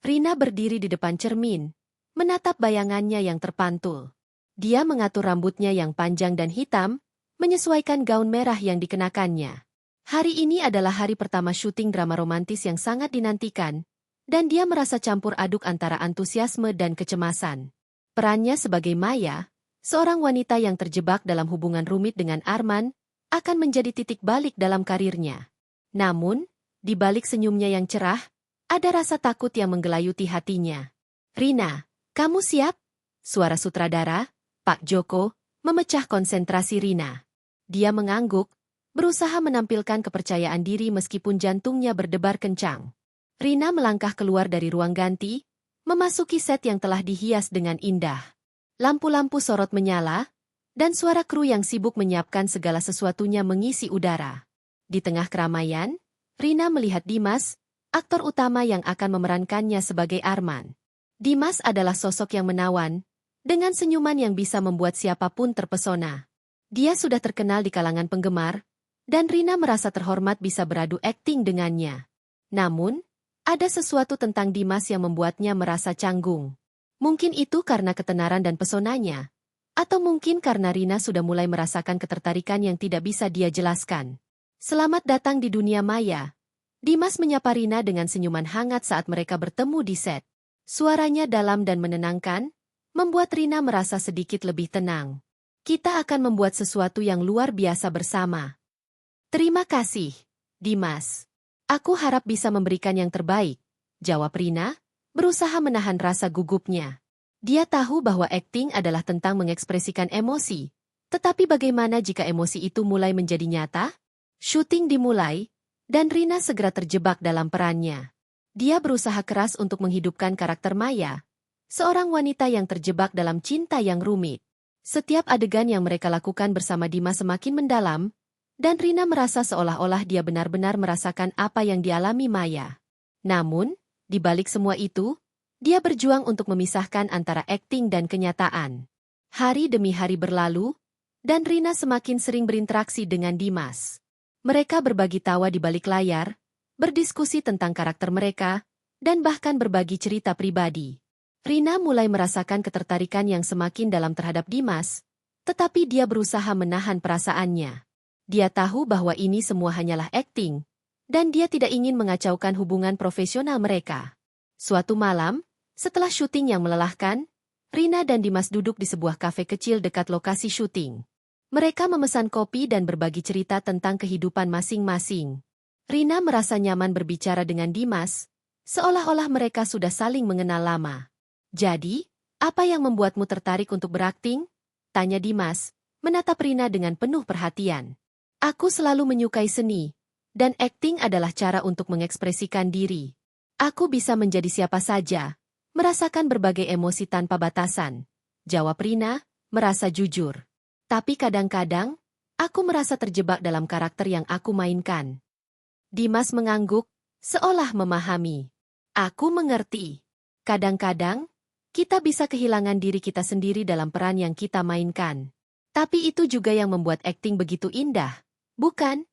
Rina berdiri di depan cermin, menatap bayangannya yang terpantul. Dia mengatur rambutnya yang panjang dan hitam, menyesuaikan gaun merah yang dikenakannya. Hari ini adalah hari pertama syuting drama romantis yang sangat dinantikan, dan dia merasa campur aduk antara antusiasme dan kecemasan. Perannya sebagai Maya, seorang wanita yang terjebak dalam hubungan rumit dengan Arman, akan menjadi titik balik dalam karirnya. Namun, di balik senyumnya yang cerah, ada rasa takut yang menggelayuti hatinya. "Rina, kamu siap?" Suara sutradara, Pak Joko, memecah konsentrasi Rina. Dia mengangguk, berusaha menampilkan kepercayaan diri meskipun jantungnya berdebar kencang. Rina melangkah keluar dari ruang ganti, memasuki set yang telah dihias dengan indah. Lampu-lampu sorot menyala, dan suara kru yang sibuk menyiapkan segala sesuatunya mengisi udara. Di tengah keramaian, Rina melihat Dimas, aktor utama yang akan memerankannya sebagai Arman. Dimas adalah sosok yang menawan, dengan senyuman yang bisa membuat siapapun terpesona. Dia sudah terkenal di kalangan penggemar, dan Rina merasa terhormat bisa beradu akting dengannya. Namun, ada sesuatu tentang Dimas yang membuatnya merasa canggung. Mungkin itu karena ketenaran dan pesonanya, atau mungkin karena Rina sudah mulai merasakan ketertarikan yang tidak bisa dia jelaskan. "Selamat datang di dunia maya." Dimas menyapa Rina dengan senyuman hangat saat mereka bertemu di set. Suaranya dalam dan menenangkan, membuat Rina merasa sedikit lebih tenang. "Kita akan membuat sesuatu yang luar biasa bersama." "Terima kasih, Dimas. Aku harap bisa memberikan yang terbaik," jawab Rina, berusaha menahan rasa gugupnya. Dia tahu bahwa akting adalah tentang mengekspresikan emosi, tetapi bagaimana jika emosi itu mulai menjadi nyata? Syuting dimulai, dan Rina segera terjebak dalam perannya. Dia berusaha keras untuk menghidupkan karakter Maya, seorang wanita yang terjebak dalam cinta yang rumit. Setiap adegan yang mereka lakukan bersama Dimas semakin mendalam, dan Rina merasa seolah-olah dia benar-benar merasakan apa yang dialami Maya. Namun, di balik semua itu, dia berjuang untuk memisahkan antara akting dan kenyataan. Hari demi hari berlalu, dan Rina semakin sering berinteraksi dengan Dimas. Mereka berbagi tawa di balik layar, berdiskusi tentang karakter mereka, dan bahkan berbagi cerita pribadi. Rina mulai merasakan ketertarikan yang semakin dalam terhadap Dimas, tetapi dia berusaha menahan perasaannya. Dia tahu bahwa ini semua hanyalah akting, dan dia tidak ingin mengacaukan hubungan profesional mereka. Suatu malam, setelah syuting yang melelahkan, Rina dan Dimas duduk di sebuah kafe kecil dekat lokasi syuting. Mereka memesan kopi dan berbagi cerita tentang kehidupan masing-masing. Rina merasa nyaman berbicara dengan Dimas, seolah-olah mereka sudah saling mengenal lama. "Jadi, apa yang membuatmu tertarik untuk berakting?" tanya Dimas, menatap Rina dengan penuh perhatian. "Aku selalu menyukai seni, dan akting adalah cara untuk mengekspresikan diri. Aku bisa menjadi siapa saja, merasakan berbagai emosi tanpa batasan," jawab Rina, merasa jujur. "Tapi kadang-kadang, aku merasa terjebak dalam karakter yang aku mainkan." Dimas mengangguk, seolah memahami. "Aku mengerti. Kadang-kadang, kita bisa kehilangan diri kita sendiri dalam peran yang kita mainkan. Tapi itu juga yang membuat akting begitu indah, bukan?"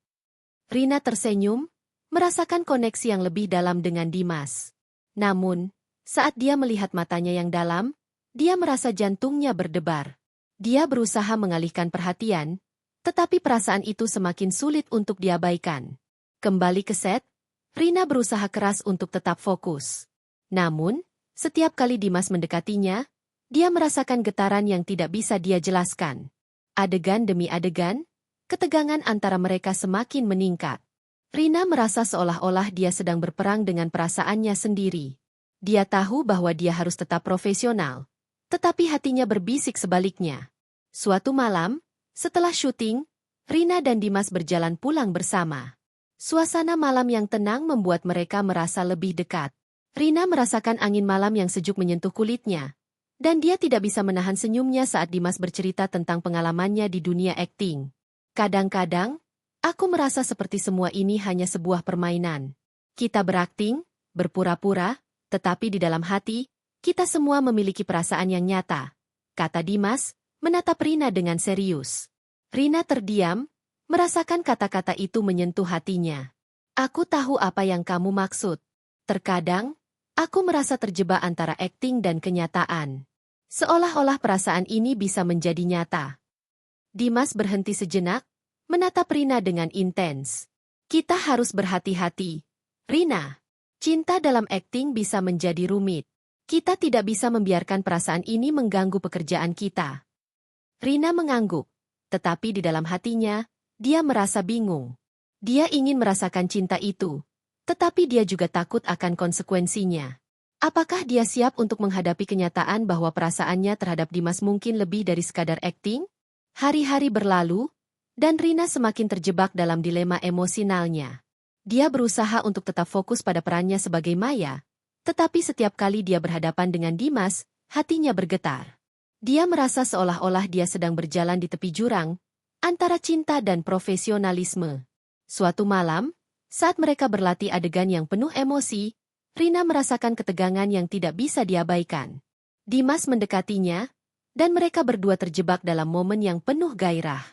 Rina tersenyum, merasakan koneksi yang lebih dalam dengan Dimas. Namun, saat dia melihat matanya yang dalam, dia merasa jantungnya berdebar. Dia berusaha mengalihkan perhatian, tetapi perasaan itu semakin sulit untuk diabaikan. Kembali ke set, Rina berusaha keras untuk tetap fokus. Namun, setiap kali Dimas mendekatinya, dia merasakan getaran yang tidak bisa dia jelaskan. Adegan demi adegan, ketegangan antara mereka semakin meningkat. Rina merasa seolah-olah dia sedang berperang dengan perasaannya sendiri. Dia tahu bahwa dia harus tetap profesional, tetapi hatinya berbisik sebaliknya. Suatu malam, setelah syuting, Rina dan Dimas berjalan pulang bersama. Suasana malam yang tenang membuat mereka merasa lebih dekat. Rina merasakan angin malam yang sejuk menyentuh kulitnya, dan dia tidak bisa menahan senyumnya saat Dimas bercerita tentang pengalamannya di dunia akting. "Kadang-kadang, aku merasa seperti semua ini hanya sebuah permainan. Kita berakting, berpura-pura, tetapi di dalam hati, kita semua memiliki perasaan yang nyata," kata Dimas, menatap Rina dengan serius. Rina terdiam, merasakan kata-kata itu menyentuh hatinya. "Aku tahu apa yang kamu maksud. Terkadang, Aku merasa terjebak antara akting dan kenyataan. Seolah-olah perasaan ini bisa menjadi nyata. Dimas berhenti sejenak, menatap Rina dengan intens. Kita harus berhati-hati. Rina, cinta dalam akting bisa menjadi rumit. Kita tidak bisa membiarkan perasaan ini mengganggu pekerjaan kita. Rina mengangguk, tetapi di dalam hatinya, dia merasa bingung. Dia ingin merasakan cinta itu, tetapi dia juga takut akan konsekuensinya. Apakah dia siap untuk menghadapi kenyataan bahwa perasaannya terhadap Dimas mungkin lebih dari sekadar akting? Hari-hari berlalu, dan Rina semakin terjebak dalam dilema emosionalnya. Dia berusaha untuk tetap fokus pada perannya sebagai Maya, tetapi setiap kali dia berhadapan dengan Dimas, hatinya bergetar. Dia merasa seolah-olah dia sedang berjalan di tepi jurang, antara cinta dan profesionalisme. Suatu malam, saat mereka berlatih adegan yang penuh emosi, Rina merasakan ketegangan yang tidak bisa diabaikan. Dimas mendekatinya, dan mereka berdua terjebak dalam momen yang penuh gairah.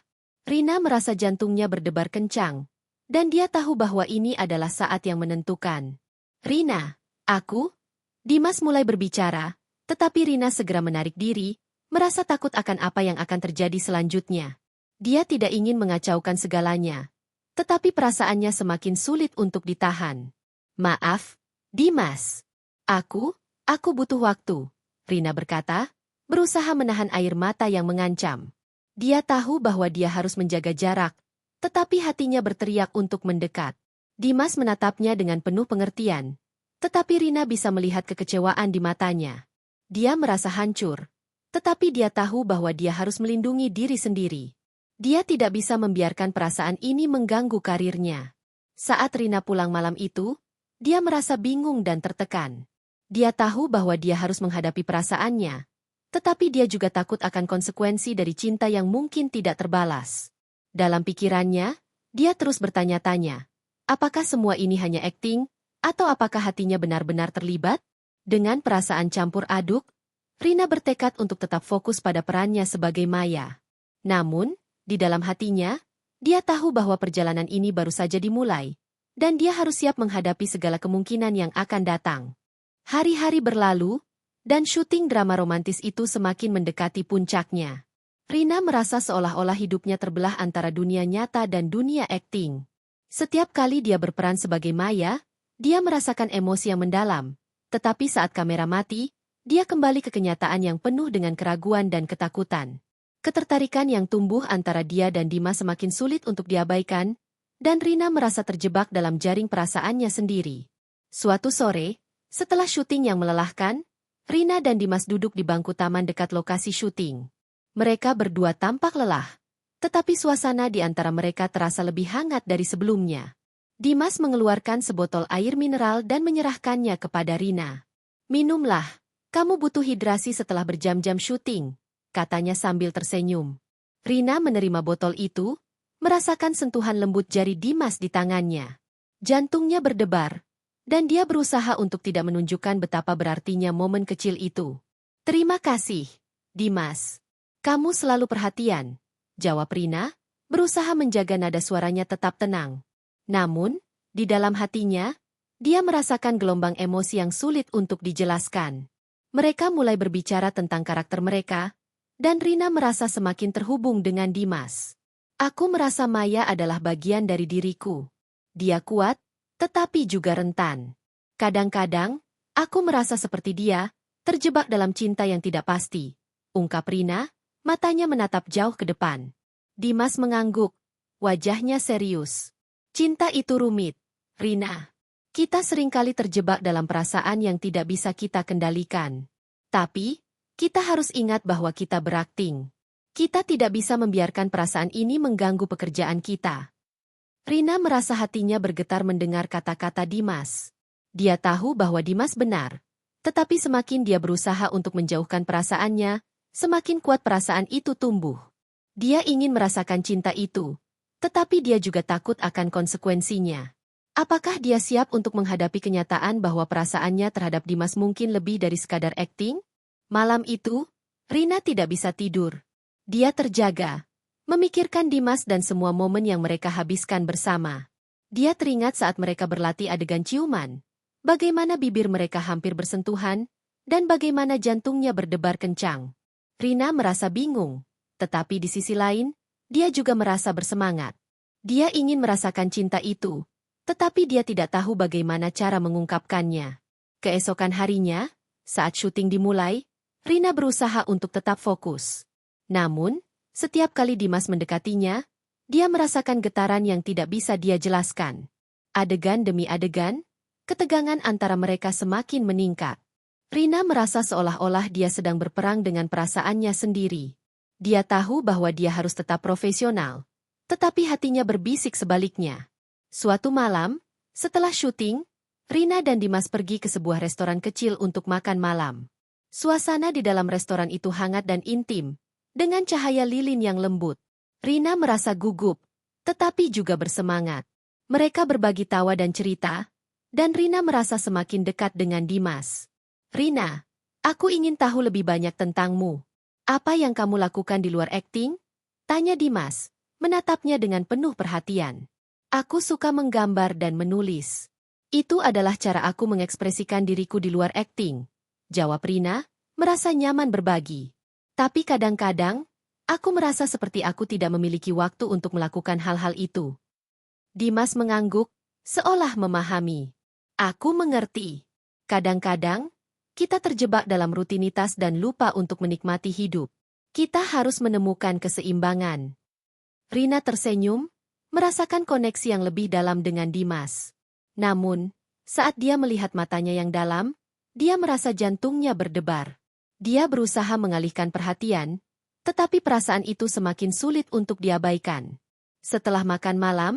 Rina merasa jantungnya berdebar kencang, dan dia tahu bahwa ini adalah saat yang menentukan. Rina, aku? Dimas mulai berbicara, tetapi Rina segera menarik diri, merasa takut akan apa yang akan terjadi selanjutnya. Dia tidak ingin mengacaukan segalanya, tetapi perasaannya semakin sulit untuk ditahan. Maaf, Dimas. Aku butuh waktu, Rina berkata, berusaha menahan air mata yang mengancam. Dia tahu bahwa dia harus menjaga jarak, tetapi hatinya berteriak untuk mendekat. Dimas menatapnya dengan penuh pengertian, tetapi Rina bisa melihat kekecewaan di matanya. Dia merasa hancur, tetapi dia tahu bahwa dia harus melindungi diri sendiri. Dia tidak bisa membiarkan perasaan ini mengganggu karirnya. Saat Rina pulang malam itu, dia merasa bingung dan tertekan. Dia tahu bahwa dia harus menghadapi perasaannya, tetapi dia juga takut akan konsekuensi dari cinta yang mungkin tidak terbalas. Dalam pikirannya, dia terus bertanya-tanya, apakah semua ini hanya akting, atau apakah hatinya benar-benar terlibat? Dengan perasaan campur aduk, Rina bertekad untuk tetap fokus pada perannya sebagai Maya. Namun, di dalam hatinya, dia tahu bahwa perjalanan ini baru saja dimulai, dan dia harus siap menghadapi segala kemungkinan yang akan datang. Hari-hari berlalu, dan syuting drama romantis itu semakin mendekati puncaknya. Rina merasa seolah-olah hidupnya terbelah antara dunia nyata dan dunia akting. Setiap kali dia berperan sebagai Maya, dia merasakan emosi yang mendalam, tetapi saat kamera mati, dia kembali ke kenyataan yang penuh dengan keraguan dan ketakutan. Ketertarikan yang tumbuh antara dia dan Dimas semakin sulit untuk diabaikan, dan Rina merasa terjebak dalam jaring perasaannya sendiri. Suatu sore, setelah syuting yang melelahkan, Rina dan Dimas duduk di bangku taman dekat lokasi syuting. Mereka berdua tampak lelah, tetapi suasana di antara mereka terasa lebih hangat dari sebelumnya. Dimas mengeluarkan sebotol air mineral dan menyerahkannya kepada Rina. Minumlah, kamu butuh hidrasi setelah berjam-jam syuting, katanya sambil tersenyum. Rina menerima botol itu, merasakan sentuhan lembut jari Dimas di tangannya. Jantungnya berdebar, dan dia berusaha untuk tidak menunjukkan betapa berartinya momen kecil itu. Terima kasih, Dimas. Kamu selalu perhatian, jawab Rina, berusaha menjaga nada suaranya tetap tenang. Namun, di dalam hatinya, dia merasakan gelombang emosi yang sulit untuk dijelaskan. Mereka mulai berbicara tentang karakter mereka, dan Rina merasa semakin terhubung dengan Dimas. Aku merasa Maya adalah bagian dari diriku. Dia kuat, tetapi juga rentan. Kadang-kadang, aku merasa seperti dia, terjebak dalam cinta yang tidak pasti, ungkap Rina, matanya menatap jauh ke depan. Dimas mengangguk, wajahnya serius. Cinta itu rumit, Rina. Kita seringkali terjebak dalam perasaan yang tidak bisa kita kendalikan. Tapi, kita harus ingat bahwa kita berakting. Kita tidak bisa membiarkan perasaan ini mengganggu pekerjaan kita. Rina merasa hatinya bergetar mendengar kata-kata Dimas. Dia tahu bahwa Dimas benar, tetapi semakin dia berusaha untuk menjauhkan perasaannya, semakin kuat perasaan itu tumbuh. Dia ingin merasakan cinta itu, tetapi dia juga takut akan konsekuensinya. Apakah dia siap untuk menghadapi kenyataan bahwa perasaannya terhadap Dimas mungkin lebih dari sekadar akting? Malam itu, Rina tidak bisa tidur. Dia terjaga, memikirkan Dimas dan semua momen yang mereka habiskan bersama. Dia teringat saat mereka berlatih adegan ciuman, bagaimana bibir mereka hampir bersentuhan, dan bagaimana jantungnya berdebar kencang. Rina merasa bingung, tetapi di sisi lain, dia juga merasa bersemangat. Dia ingin merasakan cinta itu, tetapi dia tidak tahu bagaimana cara mengungkapkannya. Keesokan harinya, saat syuting dimulai, Rina berusaha untuk tetap fokus. Namun, setiap kali Dimas mendekatinya, dia merasakan getaran yang tidak bisa dia jelaskan. Adegan demi adegan, ketegangan antara mereka semakin meningkat. Rina merasa seolah-olah dia sedang berperang dengan perasaannya sendiri. Dia tahu bahwa dia harus tetap profesional, tetapi hatinya berbisik sebaliknya. Suatu malam, setelah syuting, Rina dan Dimas pergi ke sebuah restoran kecil untuk makan malam. Suasana di dalam restoran itu hangat dan intim, dengan cahaya lilin yang lembut. Rina merasa gugup, tetapi juga bersemangat. Mereka berbagi tawa dan cerita, dan Rina merasa semakin dekat dengan Dimas. Rina, aku ingin tahu lebih banyak tentangmu. Apa yang kamu lakukan di luar akting? Tanya Dimas, menatapnya dengan penuh perhatian. Aku suka menggambar dan menulis. Itu adalah cara aku mengekspresikan diriku di luar akting. Jawab Rina, merasa nyaman berbagi. Tapi kadang-kadang, aku merasa seperti aku tidak memiliki waktu untuk melakukan hal-hal itu. Dimas mengangguk, seolah memahami. Aku mengerti. Kadang-kadang, kita terjebak dalam rutinitas dan lupa untuk menikmati hidup. Kita harus menemukan keseimbangan. Rina tersenyum, merasakan koneksi yang lebih dalam dengan Dimas. Namun, saat dia melihat matanya yang dalam, dia merasa jantungnya berdebar. Dia berusaha mengalihkan perhatian, tetapi perasaan itu semakin sulit untuk diabaikan. Setelah makan malam,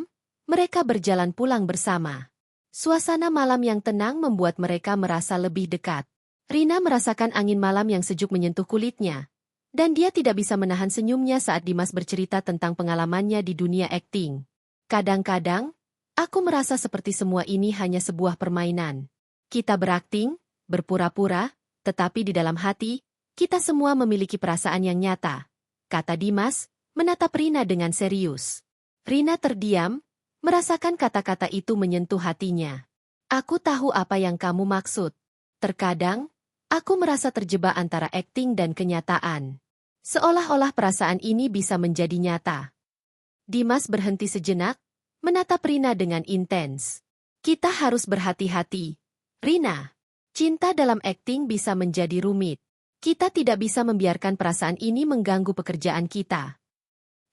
mereka berjalan pulang bersama. Suasana malam yang tenang membuat mereka merasa lebih dekat. Rina merasakan angin malam yang sejuk menyentuh kulitnya, dan dia tidak bisa menahan senyumnya saat Dimas bercerita tentang pengalamannya di dunia akting. Kadang-kadang, aku merasa seperti semua ini hanya sebuah permainan. Kita berakting, berpura-pura, tetapi di dalam hati, kita semua memiliki perasaan yang nyata, kata Dimas, menatap Rina dengan serius. Rina terdiam, merasakan kata-kata itu menyentuh hatinya. Aku tahu apa yang kamu maksud. Terkadang, aku merasa terjebak antara akting dan kenyataan. Seolah-olah perasaan ini bisa menjadi nyata. Dimas berhenti sejenak, menatap Rina dengan intens. Kita harus berhati-hati. Rina, cinta dalam akting bisa menjadi rumit. Kita tidak bisa membiarkan perasaan ini mengganggu pekerjaan kita.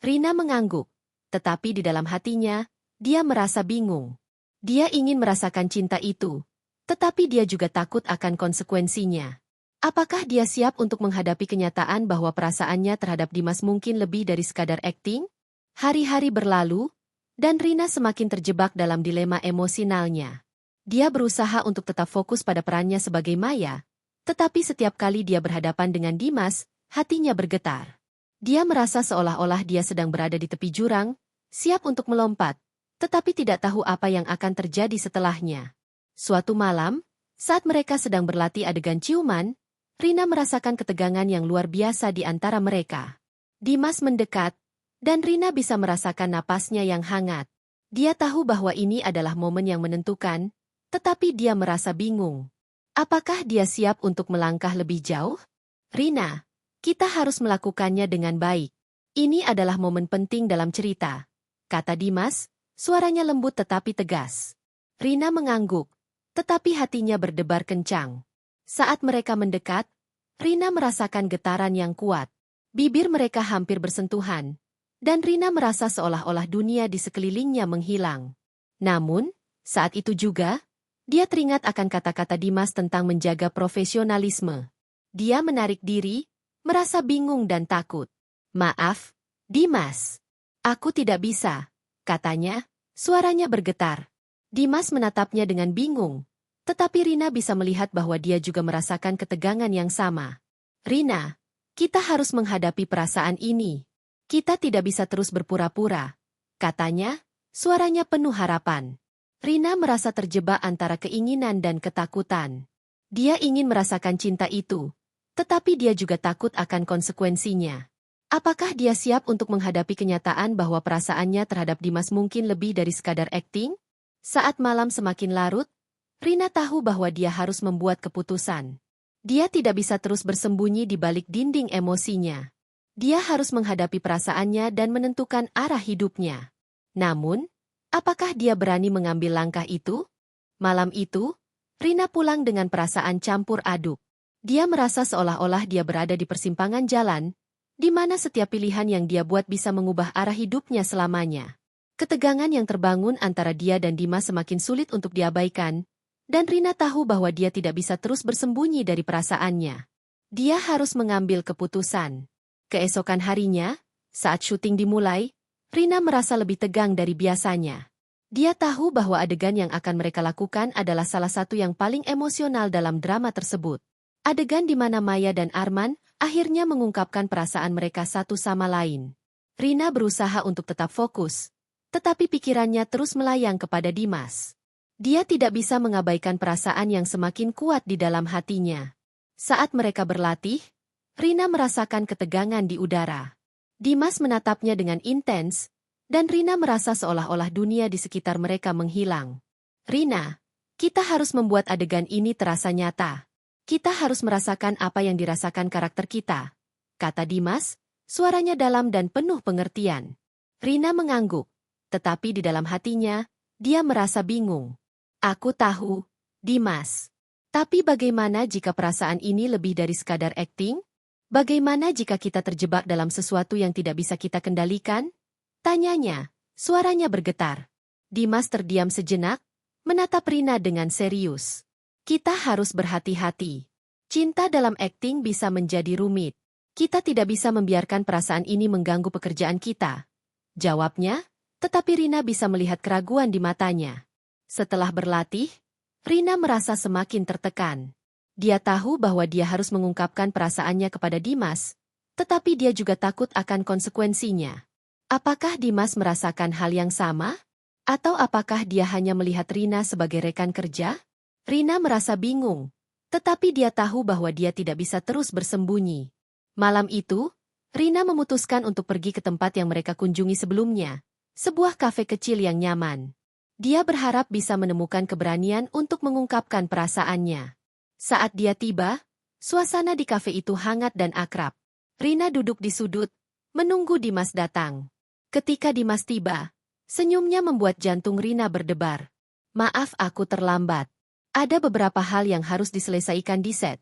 Rina mengangguk, tetapi di dalam hatinya, dia merasa bingung. Dia ingin merasakan cinta itu, tetapi dia juga takut akan konsekuensinya. Apakah dia siap untuk menghadapi kenyataan bahwa perasaannya terhadap Dimas mungkin lebih dari sekadar akting? Hari-hari berlalu, dan Rina semakin terjebak dalam dilema emosionalnya. Dia berusaha untuk tetap fokus pada perannya sebagai Maya, tetapi setiap kali dia berhadapan dengan Dimas, hatinya bergetar. Dia merasa seolah-olah dia sedang berada di tepi jurang, siap untuk melompat, tetapi tidak tahu apa yang akan terjadi setelahnya. Suatu malam, saat mereka sedang berlatih adegan ciuman, Rina merasakan ketegangan yang luar biasa di antara mereka. Dimas mendekat, dan Rina bisa merasakan napasnya yang hangat. Dia tahu bahwa ini adalah momen yang menentukan, tetapi dia merasa bingung. Apakah dia siap untuk melangkah lebih jauh? Rina, kita harus melakukannya dengan baik. Ini adalah momen penting dalam cerita, kata Dimas, suaranya lembut tetapi tegas. Rina mengangguk, tetapi hatinya berdebar kencang. Saat mereka mendekat, Rina merasakan getaran yang kuat. Bibir mereka hampir bersentuhan, dan Rina merasa seolah-olah dunia di sekelilingnya menghilang. Namun, saat itu juga, dia teringat akan kata-kata Dimas tentang menjaga profesionalisme. Dia menarik diri, merasa bingung dan takut. Maaf, Dimas. Aku tidak bisa, katanya, suaranya bergetar. Dimas menatapnya dengan bingung, tetapi Rina bisa melihat bahwa dia juga merasakan ketegangan yang sama. Rina, kita harus menghadapi perasaan ini. Kita tidak bisa terus berpura-pura, katanya, suaranya penuh harapan. Rina merasa terjebak antara keinginan dan ketakutan. Dia ingin merasakan cinta itu, tetapi dia juga takut akan konsekuensinya. Apakah dia siap untuk menghadapi kenyataan bahwa perasaannya terhadap Dimas mungkin lebih dari sekadar akting? Saat malam semakin larut, Rina tahu bahwa dia harus membuat keputusan. Dia tidak bisa terus bersembunyi di balik dinding emosinya. Dia harus menghadapi perasaannya dan menentukan arah hidupnya. Namun, apakah dia berani mengambil langkah itu? Malam itu, Rina pulang dengan perasaan campur aduk. Dia merasa seolah-olah dia berada di persimpangan jalan, di mana setiap pilihan yang dia buat bisa mengubah arah hidupnya selamanya. Ketegangan yang terbangun antara dia dan Dimas semakin sulit untuk diabaikan, dan Rina tahu bahwa dia tidak bisa terus bersembunyi dari perasaannya. Dia harus mengambil keputusan. Keesokan harinya, saat syuting dimulai, Rina merasa lebih tegang dari biasanya. Dia tahu bahwa adegan yang akan mereka lakukan adalah salah satu yang paling emosional dalam drama tersebut. Adegan di mana Maya dan Arman akhirnya mengungkapkan perasaan mereka satu sama lain. Rina berusaha untuk tetap fokus, tetapi pikirannya terus melayang kepada Dimas. Dia tidak bisa mengabaikan perasaan yang semakin kuat di dalam hatinya. Saat mereka berlatih, Rina merasakan ketegangan di udara. Dimas menatapnya dengan intens, dan Rina merasa seolah-olah dunia di sekitar mereka menghilang. Rina, kita harus membuat adegan ini terasa nyata. Kita harus merasakan apa yang dirasakan karakter kita, kata Dimas, suaranya dalam dan penuh pengertian. Rina mengangguk, tetapi di dalam hatinya, dia merasa bingung. Aku tahu, Dimas. Tapi bagaimana jika perasaan ini lebih dari sekadar akting? Bagaimana jika kita terjebak dalam sesuatu yang tidak bisa kita kendalikan? Tanyanya, suaranya bergetar. Dimas terdiam sejenak, menatap Rina dengan serius. Kita harus berhati-hati. Cinta dalam akting bisa menjadi rumit. Kita tidak bisa membiarkan perasaan ini mengganggu pekerjaan kita. Jawabnya, tetapi Rina bisa melihat keraguan di matanya. Setelah berlatih, Rina merasa semakin tertekan. Dia tahu bahwa dia harus mengungkapkan perasaannya kepada Dimas, tetapi dia juga takut akan konsekuensinya. Apakah Dimas merasakan hal yang sama? Atau apakah dia hanya melihat Rina sebagai rekan kerja? Rina merasa bingung, tetapi dia tahu bahwa dia tidak bisa terus bersembunyi. Malam itu, Rina memutuskan untuk pergi ke tempat yang mereka kunjungi sebelumnya, sebuah kafe kecil yang nyaman. Dia berharap bisa menemukan keberanian untuk mengungkapkan perasaannya. Saat dia tiba, suasana di kafe itu hangat dan akrab. Rina duduk di sudut, menunggu Dimas datang. Ketika Dimas tiba, senyumnya membuat jantung Rina berdebar. Maaf aku terlambat. Ada beberapa hal yang harus diselesaikan di set,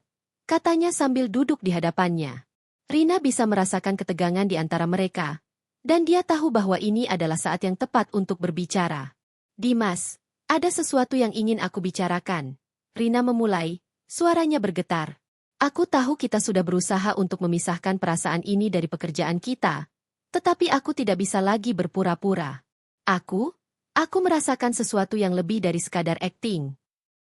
katanya sambil duduk di hadapannya. Rina bisa merasakan ketegangan di antara mereka, dan dia tahu bahwa ini adalah saat yang tepat untuk berbicara. Dimas, ada sesuatu yang ingin aku bicarakan. Rina memulai, suaranya bergetar. Aku tahu kita sudah berusaha untuk memisahkan perasaan ini dari pekerjaan kita, tetapi aku tidak bisa lagi berpura-pura. Aku merasakan sesuatu yang lebih dari sekadar akting.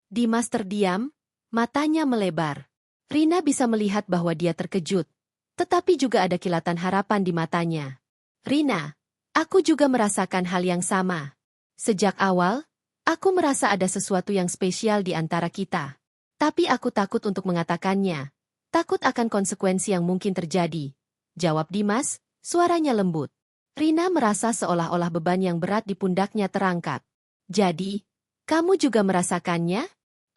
Dimas terdiam, matanya melebar. Rina bisa melihat bahwa dia terkejut, tetapi juga ada kilatan harapan di matanya. Rina, aku juga merasakan hal yang sama. Sejak awal, aku merasa ada sesuatu yang spesial di antara kita. Tapi aku takut untuk mengatakannya. Takut akan konsekuensi yang mungkin terjadi. Jawab Dimas, suaranya lembut. Rina merasa seolah-olah beban yang berat di pundaknya terangkat. Jadi, kamu juga merasakannya?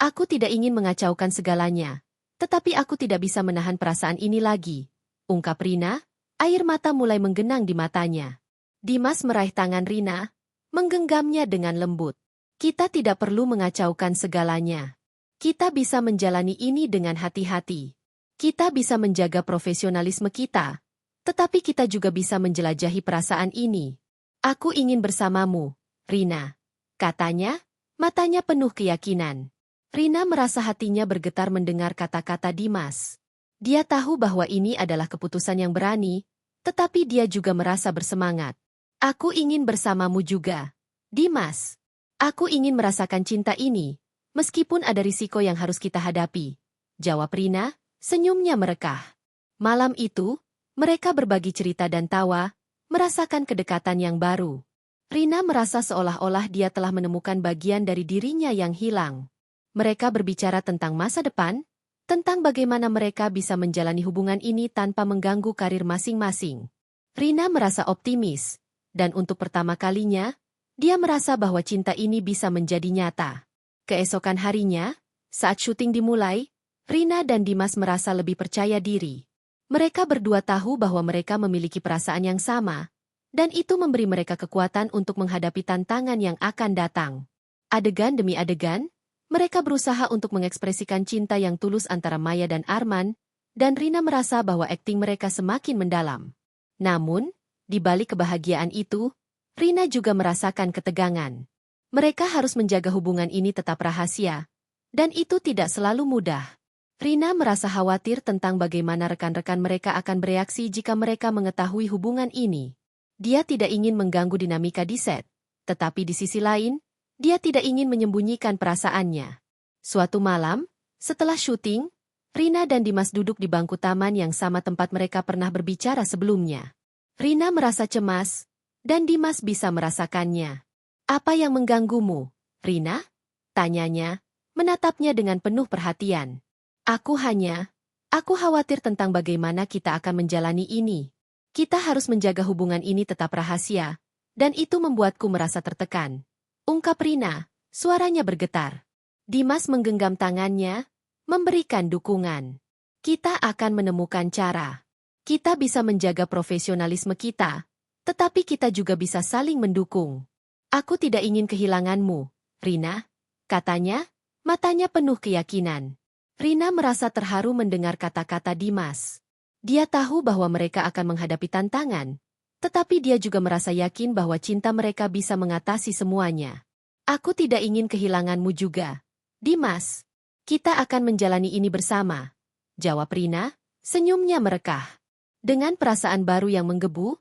Aku tidak ingin mengacaukan segalanya. Tetapi aku tidak bisa menahan perasaan ini lagi. Ungkap Rina, air mata mulai menggenang di matanya. Dimas meraih tangan Rina, menggenggamnya dengan lembut. Kita tidak perlu mengacaukan segalanya. Kita bisa menjalani ini dengan hati-hati. Kita bisa menjaga profesionalisme kita, tetapi kita juga bisa menjelajahi perasaan ini. Aku ingin bersamamu, Rina. Katanya, matanya penuh keyakinan. Rina merasa hatinya bergetar mendengar kata-kata Dimas. Dia tahu bahwa ini adalah keputusan yang berani, tetapi dia juga merasa bersemangat. Aku ingin bersamamu juga, Dimas. Aku ingin merasakan cinta ini, meskipun ada risiko yang harus kita hadapi. Jawab Rina, senyumnya merekah. Malam itu, mereka berbagi cerita dan tawa, merasakan kedekatan yang baru. Rina merasa seolah-olah dia telah menemukan bagian dari dirinya yang hilang. Mereka berbicara tentang masa depan, tentang bagaimana mereka bisa menjalani hubungan ini tanpa mengganggu karir masing-masing. Rina merasa optimis. Dan untuk pertama kalinya, dia merasa bahwa cinta ini bisa menjadi nyata. Keesokan harinya, saat syuting dimulai, Rina dan Dimas merasa lebih percaya diri. Mereka berdua tahu bahwa mereka memiliki perasaan yang sama, dan itu memberi mereka kekuatan untuk menghadapi tantangan yang akan datang. Adegan demi adegan, mereka berusaha untuk mengekspresikan cinta yang tulus antara Maya dan Arman, dan Rina merasa bahwa akting mereka semakin mendalam. Namun, di balik kebahagiaan itu, Rina juga merasakan ketegangan. Mereka harus menjaga hubungan ini tetap rahasia, dan itu tidak selalu mudah. Rina merasa khawatir tentang bagaimana rekan-rekan mereka akan bereaksi jika mereka mengetahui hubungan ini. Dia tidak ingin mengganggu dinamika di set, tetapi di sisi lain, dia tidak ingin menyembunyikan perasaannya. Suatu malam, setelah syuting, Rina dan Dimas duduk di bangku taman yang sama tempat mereka pernah berbicara sebelumnya. Rina merasa cemas, dan Dimas bisa merasakannya. Apa yang mengganggumu, Rina? Tanyanya, menatapnya dengan penuh perhatian. Aku khawatir tentang bagaimana kita akan menjalani ini. Kita harus menjaga hubungan ini tetap rahasia, dan itu membuatku merasa tertekan. Ungkap Rina, suaranya bergetar. Dimas menggenggam tangannya, memberikan dukungan. Kita akan menemukan cara. Kita bisa menjaga profesionalisme kita, tetapi kita juga bisa saling mendukung. Aku tidak ingin kehilanganmu, Rina, katanya, matanya penuh keyakinan. Rina merasa terharu mendengar kata-kata Dimas. Dia tahu bahwa mereka akan menghadapi tantangan, tetapi dia juga merasa yakin bahwa cinta mereka bisa mengatasi semuanya. Aku tidak ingin kehilanganmu juga, Dimas. Kita akan menjalani ini bersama, jawab Rina, senyumnya merekah. Dengan perasaan baru yang menggebu,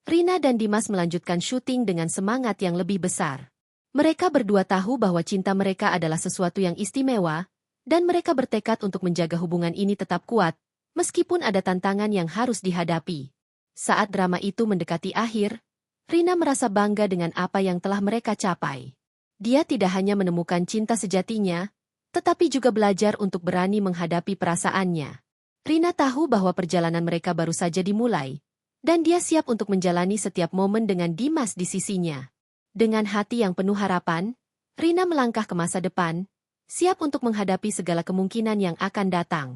Rina dan Dimas melanjutkan syuting dengan semangat yang lebih besar. Mereka berdua tahu bahwa cinta mereka adalah sesuatu yang istimewa, dan mereka bertekad untuk menjaga hubungan ini tetap kuat, meskipun ada tantangan yang harus dihadapi. Saat drama itu mendekati akhir, Rina merasa bangga dengan apa yang telah mereka capai. Dia tidak hanya menemukan cinta sejatinya, tetapi juga belajar untuk berani menghadapi perasaannya. Rina tahu bahwa perjalanan mereka baru saja dimulai, dan dia siap untuk menjalani setiap momen dengan Dimas di sisinya. Dengan hati yang penuh harapan, Rina melangkah ke masa depan, siap untuk menghadapi segala kemungkinan yang akan datang.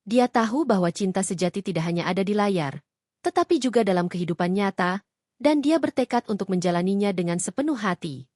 Dia tahu bahwa cinta sejati tidak hanya ada di layar, tetapi juga dalam kehidupan nyata, dan dia bertekad untuk menjalaninya dengan sepenuh hati.